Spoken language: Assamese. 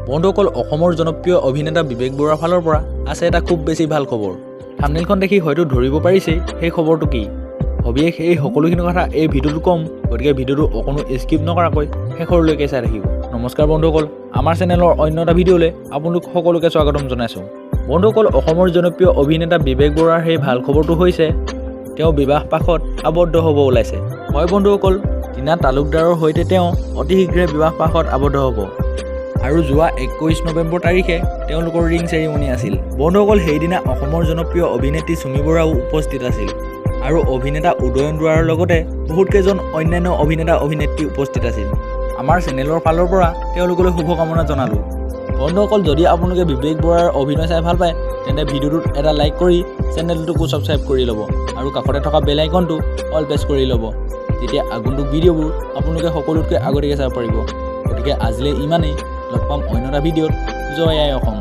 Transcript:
বন্ধুসকল অসমৰ জনপ্ৰিয় অভিনেতা বিবেক বৰাৰ ফালৰ পৰা আছে এটা খুব বেছি ভাল খবৰ। থাম্বনেইলখন দেখি হয়তো ধৰিব পাৰিছে সেই খবৰটো কি। সবিশেষ এই সকলোখিনি কথা এই ভিডিঅ'টো কম, গতিকে ভিডিঅ'টো অকণো স্কিপ নকৰাকৈ শেষৰলৈকে চাই থাকিব। নমস্কাৰ বন্ধুসকল, আমাৰ চেনেলৰ অন্য এটা ভিডিঅ'লৈ আপোনালোক সকলোকে স্বাগতম জনাইছোঁ। বন্ধুসকল অসমৰ জনপ্ৰিয় অভিনেতা বিবেক বৰাৰ সেই ভাল খবৰটো হৈছে তেওঁ বিবাহ পাশত আবদ্ধ হ'ব ওলাইছে। হয় বন্ধুসকল, টিনা তালুকদাৰৰ সৈতে তেওঁ অতি শীঘ্ৰে বিবাহ পাশত আবদ্ধ হ'ব। আৰু যোৱা 21 নৱেম্বৰ তাৰিখে তেওঁলোকৰ ৰিং চেৰিমনি আছিল। বন্ধুসকল সেইদিনা অসমৰ জনপ্ৰিয় অভিনেত্ৰী চুমি বৰাও উপস্থিত আছিল আৰু অভিনেতা উদয়ন দুৱাৰৰ লগতে বহুতকেইজন অন্যান্য অভিনেতা অভিনেত্ৰী উপস্থিত আছিল। আমাৰ চেনেলৰ ফালৰ পৰা তেওঁলোকলৈ শুভকামনা জনালোঁ। বন্ধুসকল যদি আপোনালোকে বিবেক বৰাৰ অভিনয় চাই ভাল পায় তেন্তে ভিডিঅ'টোত এটা লাইক কৰি চেনেলটোকো ছাবস্ক্ৰাইব কৰি ল'ব আৰু কাষতে থকা বেল আইকনটো অল প্ৰেছ কৰি ল'ব। তেতিয়া আগন্তুক ভিডিঅ'বোৰ আপোনালোকে সকলোতকৈ আগতীয়াকৈ চাব পাৰিব। গতিকে আজিলৈ ইমানেই, লগ পাম অন্য এটা ভিডিঅ'ত। জয় আই অসম।